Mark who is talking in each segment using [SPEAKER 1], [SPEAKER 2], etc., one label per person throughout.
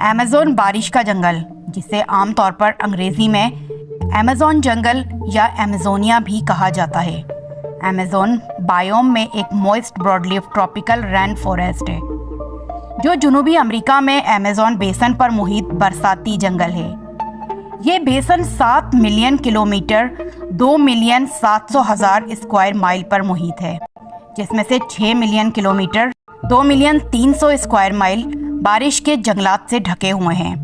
[SPEAKER 1] Amazon बारिश का जंगल, जिसे आमतौर पर अंग्रेज़ी में अमेज़न जंगल या अमेज़ोनिया भी कहा जाता है, अमेज़न बायोम में एक moist broadleaf tropical rain forest है, जो जनूबी अमेरिका में अमेज़न बेसन पर मुहित बरसाती जंगल है। ये बेसन 7 मिलियन किलोमीटर 2,700,000 स्क्वायर माइल पर मुहित है, जिसमें से 6 मिलियन किलोमीटर 2,300,000 स्क्वायर माइल बारिश के जंगलात से ढके हुए हैं।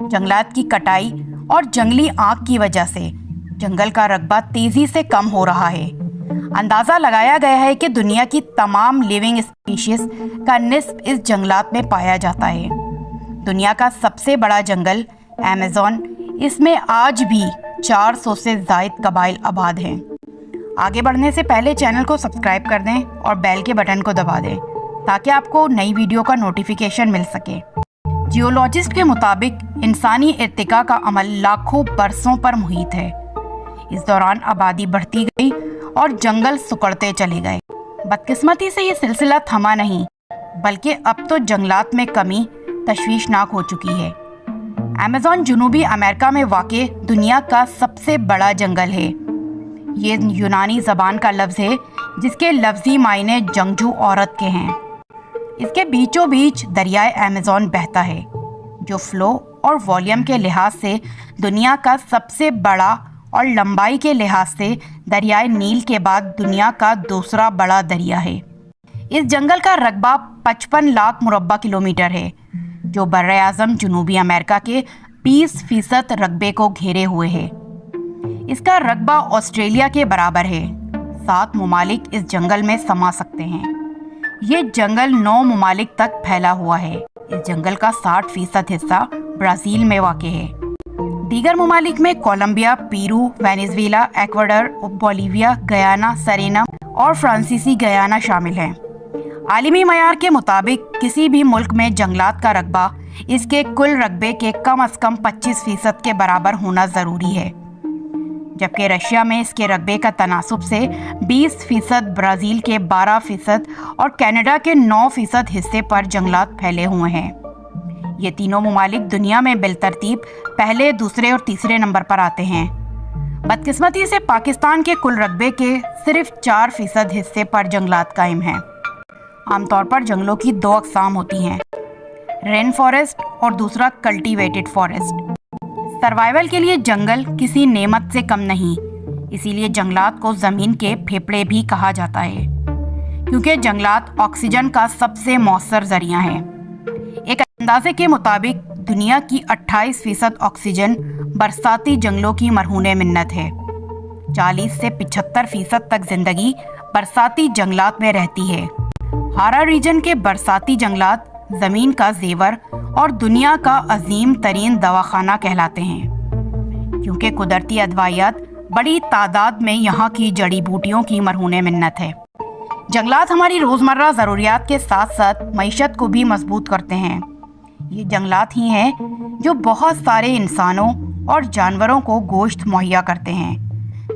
[SPEAKER 1] जंगलात की कटाई और जंगली आग की वजह से जंगल का रकबा तेजी से कम हो रहा है। अंदाज़ा लगाया गया है कि दुनिया की तमाम लिविंग स्पीशीज का निस्फ इस जंगलात में पाया जाता है। दुनिया का सबसे बड़ा जंगल अमेज़न, इसमें आज भी 400 से ज़ायद कबाइल आबाद हैं। आगे बढ़ने से पहले चैनल को सब्सक्राइब कर दें और बेल के बटन को दबा दें ताकि आपको नई वीडियो का नोटिफिकेशन मिल सके। जियोलॉजिस्ट के मुताबिक इंसानी इर्तिका का अमल लाखों बरसों पर मुहित है। इस दौरान आबादी बढ़ती गई और जंगल सिकुड़ते चले गए। बदकिस्मती से ये सिलसिला थमा नहीं, बल्कि अब तो जंगलात में कमी तशवीशनाक हो चुकी है। अमेज़न जनूबी अमेरिका में वाक़ दुनिया का सबसे बड़ा जंगल है। ये यूनानी ज़बान का लफ्ज़ है जिसके लफ्ज़ी मायने जंगजू औरत के हैं। इसके बीचों बीच दरियाए अमेज़न बहता है, जो फ्लो और वॉल्यूम के लिहाज से दुनिया का सबसे बड़ा और लंबाई के लिहाज से दरियाए नील के बाद दुनिया का दूसरा बड़ा दरिया है। इस जंगल का रकबा 55 लाख मुरब्बा किलोमीटर है, जो बर्र-ए-आज़म जनूबी अमेरिका के 20% रकबे को घेरे हुए है। इसका रकबा ऑस्ट्रेलिया के बराबर है। 7 ममालिक इस जंगल में समा सकते हैं। ये जंगल 9 ममालिक तक फैला हुआ है। इस जंगल का 60% हिस्सा ब्राज़ील में वाक़ है। दीगर ममालिक में Colombia, Peru, Venezuela, Ecuador, Bolivia, Guyana, Suriname और फ्रांसीसी गयाना शामिल हैं। आलमी मयार के मुताबिक किसी भी मुल्क में जंगलात का रकबा इसके कुल रकबे के कम से कम 25% के बराबर होना ज़रूरी है, जबकि रशिया में इसके रकबे का तनासुब से 20%, ब्राज़ील के 12% और कनाडा के 9% हिस्से पर जंगलात फैले हुए हैं। ये तीनों ममालिक दुनिया में बिलतरतीब पहले, दूसरे और तीसरे नंबर पर आते हैं। बदकिस्मती से पाकिस्तान के कुल रकबे के सिर्फ 4% हिस्से पर जंगलात कायम हैं। आमतौर पर जंगलों की 2 अक़साम होती हैं, रेन फॉरेस्ट और दूसरा कल्टीवेटेड फॉरेस्ट। सर्वाइवल के लिए जंगल किसी नेमत से कम नहीं, इसीलिए जंगलात को ज़मीन के फेफड़े भी कहा जाता है, क्योंकि जंगलात ऑक्सीजन का सबसे मौसर ज़रिया हैं। एक अंदाजे के मुताबिक दुनिया की 28% ऑक्सीजन बरसाती जंगलों की मरहून मिन्नत है। 40 से 75% तक जिंदगी बरसाती जंगलात में रहती है। हारा रीजन के बरसाती जंगलात ज़मीन का जेवर और दुनिया का अजीम तरीन दवाखाना कहलाते हैं, क्योंकि कुदरती अदवायात बड़ी तादाद में यहाँ की जड़ी बूटियों की मरहून मिन्नत है। जंगलात हमारी रोज़मर्रा ज़रूरियात के साथ साथ मईशत को भी मजबूत करते हैं। ये जंगलात ही हैं जो बहुत सारे इंसानों और जानवरों को गोश्त मुहैया करते हैं।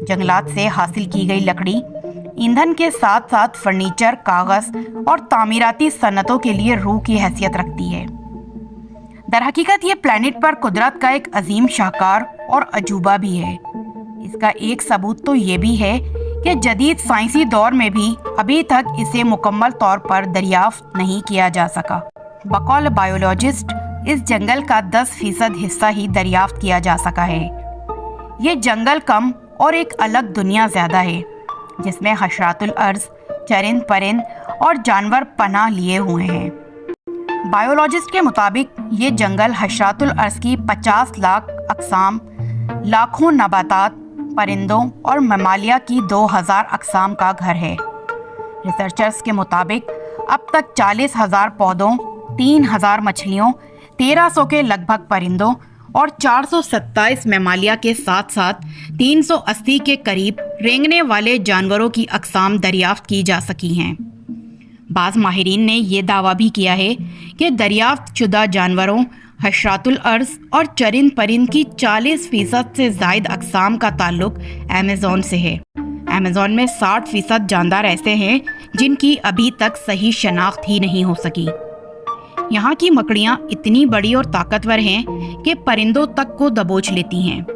[SPEAKER 1] जंगलात से हासिल की गई लकड़ी ईंधन के साथ साथ फर्नीचर, कागज़ और तामीराती सनतों के लिए रूह की हैसियत रखती है। दरहकीकत ये प्लैनेट पर कुदरत का एक अजीम शाहकार और अजूबा भी है। इसका एक सबूत तो ये भी है कि जदीद साइंसी दौर में भी अभी तक इसे मुकम्मल तौर पर दरियाफ्त नहीं किया जा सका। बकौल बायोलॉजिस्ट, इस जंगल का 10% हिस्सा ही दरियाफ्त किया जा सका है। ये जंगल कम और एक अलग दुनिया ज़्यादा है, जिसमें हशरातुल अर्ज़, चरिंद परिंद और जानवर पनाह लिए हुए हैं। बायोलॉजिस्ट के मुताबिक ये जंगल हशरातुल अर्ज़ की 50 लाख अक़साम, लाखों नबातात, परिंदों और ममालिया की 2000 अक़साम का घर है। रिसर्चर्स के मुताबिक अब तक 40,000 पौधों, 3,000 मछलियों, 1300 के लगभग परिंदों और 427 ममालिया के साथ साथ 380 के करीब रेंगने वाले जानवरों की अक़साम दरियाफ्त की जा सकी हैं। बाज़ माहिरीन ने यह दावा भी किया है कि दरियाफ्त शुदा जानवरों, हशरातुल अर्ज़ और चरिंद परिंद की 40% से ज़ायद अक़साम का ताल्लुक़ अमेज़न से है। अमेज़न में 60% जानदार ऐसे हैं जिनकी अभी तक सही शनाख्त ही नहीं हो सकी। यहाँ की मकड़ियाँ इतनी बड़ी और ताकतवर हैं कि परिंदों तक को दबोच लेती हैं।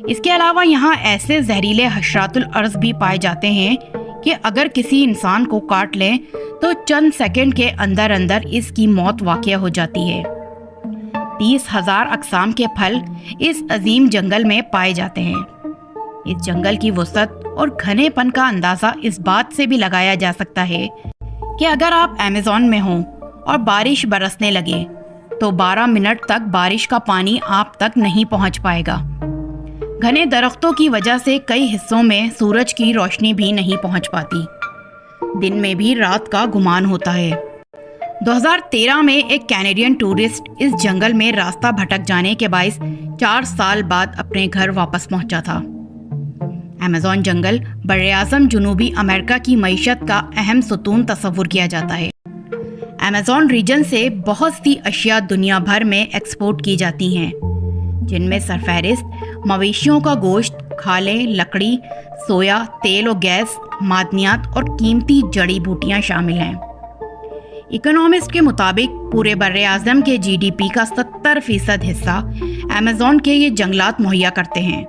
[SPEAKER 1] इसके अलावा यहाँ ऐसे जहरीले हशरातुल अर्ज़ भी पाए जाते हैं कि अगर किसी इंसान को काट लें तो चंद सेकंड के अंदर अंदर इसकी मौत वाक़या हो जाती है। 30,000 अक़साम के फल इस अजीम जंगल में पाए जाते हैं। इस जंगल की वुसअत और घनेपन का अंदाज़ा इस बात से भी लगाया जा सकता है कि अगर आप अमेज़न में हों और बारिश बरसने लगे तो 12 मिनट तक बारिश का पानी आप तक नहीं पहुंच पाएगा। घने दरख्तों की वजह से कई हिस्सों में सूरज की रोशनी भी नहीं पहुंच पाती। दिन में भी रात का गुमान होता है। 2013 में एक कैनेडियन टूरिस्ट इस जंगल में रास्ता भटक जाने के बाइस 4 साल बाद अपने घर वापस पहुंचा था। अमेज़न जंगल बर्रे-आज़म जनूबी अमेरिका की मईशत का अहम सुतून तस्वुर किया जाता है। अमेज़न रीजन से बहुत सी अशिया दुनिया भर में एक्सपोर्ट की जाती हैं, जिनमें सरफहरिस्त मवेशियों का गोश्त, खालें, लकड़ी, सोया, तेल और गैस, मादनियात और कीमती जड़ी बूटियां शामिल हैं। इकोनॉमिस्ट के मुताबिक पूरे बर्रे-आज़म के जीडीपी का 70% हिस्सा अमेज़न के ये जंगलात मुहैया करते हैं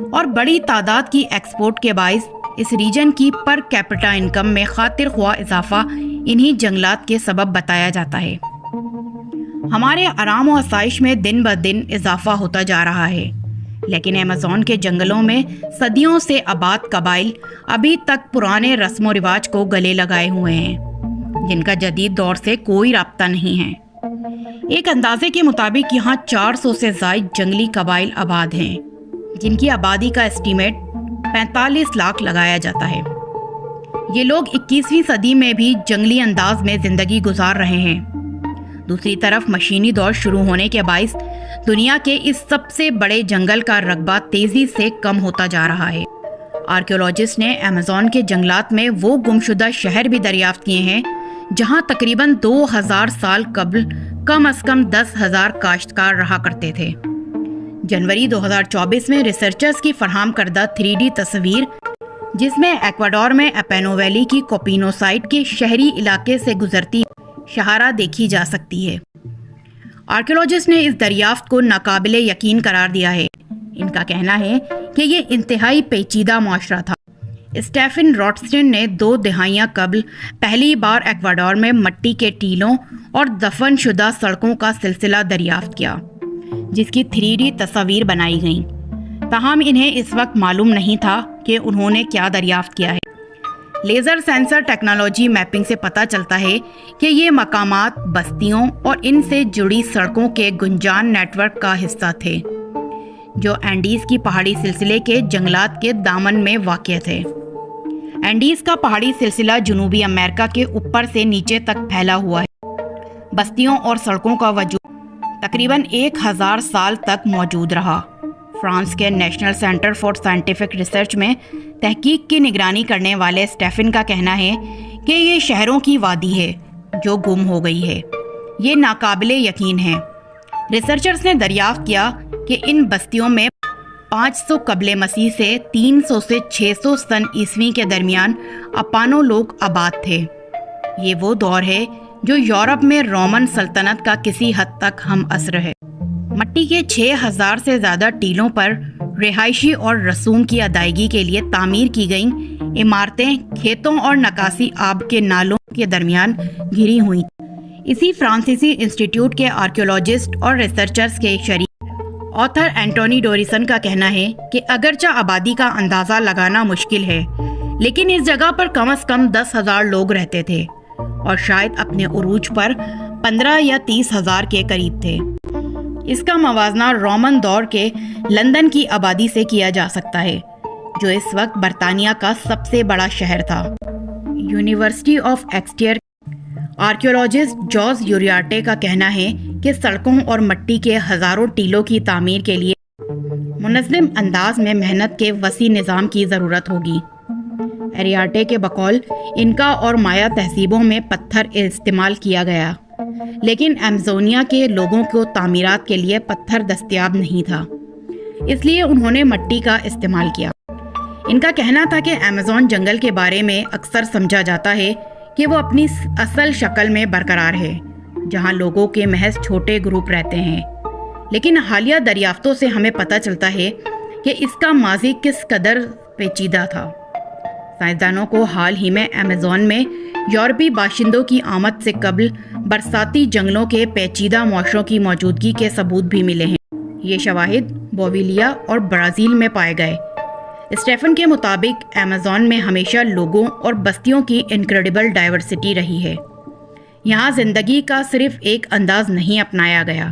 [SPEAKER 1] और बड़ी तादाद की एक्सपोर्ट के बाइस इस रीजन की पर कैपिटा इनकम में खातिर ख्वाह इजाफा इन्हीं जंगलात के सबब बताया जाता है। हमारे आराम और आसाइश में दिन ब दिन इजाफा होता जा रहा है, लेकिन अमेज़न के जंगलों में सदियों से आबाद कबाइल अभी तक पुराने रस्म व रिवाज को गले लगाए हुए हैं, जिनका जदीद दौर से कोई राब्ता नहीं है। एक अंदाजे के मुताबिक यहाँ 400 से ज़ायद जंगली कबाइल आबाद हैं, जिनकी आबादी का एस्टीमेट 45 लाख लगाया जाता है। ये लोग 21वीं सदी में भी जंगली अंदाज में ज़िंदगी गुजार रहे हैं। दूसरी तरफ मशीनी दौर शुरू होने के बाइस दुनिया के इस सबसे बड़े जंगल का रकबा तेज़ी से कम होता जा रहा है। आर्कियोलॉजिस्ट ने अमेज़न के जंगलात में वो गुमशुदा शहर भी दरियाफ्त किए हैं जहां तकरीबन 2000 साल कबल कम से कम 10,000 काश्तकार रहा करते थे। जनवरी 2024 में रिसर्चर्स की फरहम करदा 3D तस्वीर, जिसमें एक्वाडोर में अपेनो वैली की कोपिनो साइट के शहरी इलाके से गुजरती शहारा देखी जा सकती है। आर्कियोलॉजिस्ट ने इस दरियाफ्त को नाकाबिले यकीन करार दिया है। इनका कहना है कि ये इंतहाई पेचीदा मुआशरा था। स्टेफन रॉटस्टिन ने 2 दहाइयाँ कबल पहली बार एक्वाडोर में मिट्टी के टीलों और दफन शुदा सड़कों का सिलसिला दरियाफ्त किया, जिसकी 3D तस्वीर बनाई गईं। ताहम इन्हें इस वक्त मालूम नहीं था कि उन्होंने क्या दरियाफ्त किया है। लेज़र सेंसर टेक्नोलॉजी मैपिंग से पता चलता है कि ये मकामात बस्तियों और इनसे जुड़ी सड़कों के गुंजान नेटवर्क का हिस्सा थे, जो एंडीज़ की पहाड़ी सिलसिले के जंगलात के दामन में वाक़िअ थे। एंडीज़ का पहाड़ी सिलसिला जनूबी अमेरिका के ऊपर से नीचे तक फैला हुआ है। बस्तियों और सड़कों का वजूद तकरीबन 1000 साल तक मौजूद रहा। फ्रांस के national centre for scientific research में तहकीक की निगरानी करने वाले स्टेफन का कहना है कि ये शहरों की वादी है जो गुम हो गई है। ये नाकाबिले यकीन है। रिसर्चर्स ने दरियाफ्त किया कि इन बस्तियों में 500 कबले मसीह से 300 से 600 सन ईस्वी के दरमियान अपानो लोग आबाद थे। ये वो दौर है जो यूरोप में रोमन सल्तनत का किसी हद तक हम असर है। मिट्टी के 6000 से ज़्यादा टीलों पर रिहायशी और रसूम की अदायगी के लिए तामीर की गई इमारतें खेतों और नकासी आब के नालों के दरमियान घिरी हुई। इसी फ्रांसीसी इंस्टीट्यूट के आर्कियोलॉजिस्ट और रिसर्चर्स के शरीक ऑथर एंटोनी डोरिसन का कहना है कि अगरचा आबादी का अंदाज़ा लगाना मुश्किल है, लेकिन इस जगह पर कम से कम 10,000 लोग रहते थे और शायद अपने उरूज पर 15 या 30,000 के करीब थे। इसका मवाजना रोमन दौर के लंदन की आबादी से किया जा सकता है, जो इस वक्त बरतानिया का सबसे बड़ा शहर था। University of Exeter archaeologist George Uriarte का कहना है कि सड़कों और मिट्टी के हज़ारों टीलों की तामीर के लिए मुनज़्ज़म अंदाज में मेहनत के वसी निज़ाम की ज़रूरत होगी। एरियाटे के बकौल इनका और माया तहजीबों में पत्थर इस्तेमाल किया गया, लेकिन अमेज़ोनिया के लोगों को तामीरात के लिए पत्थर दस्तयाब नहीं था, इसलिए उन्होंने मिट्टी का इस्तेमाल किया। इनका कहना था कि अमेज़न जंगल के बारे में अक्सर समझा जाता है कि वो अपनी असल शक्ल में बरकरार है, جہاں لوگوں کے محض چھوٹے گروپ رہتے ہیں، لیکن حالیہ دریافتوں سے ہمیں پتہ چلتا ہے کہ اس کا ماضی کس قدر پیچیدہ تھا۔ سائنسدانوں کو حال ہی میں ایمیزون میں یورپی باشندوں کی آمد سے قبل برساتی جنگلوں کے پیچیدہ معاشروں کی موجودگی کے ثبوت بھی ملے ہیں۔ یہ شواہد بولیویا اور برازیل میں پائے گئے۔ اسٹیفن کے مطابق ایمیزون میں ہمیشہ لوگوں اور بستیوں کی انکریڈیبل ڈائیورسٹی رہی ہے۔ یہاں زندگی کا صرف ایک انداز نہیں اپنایا گیا،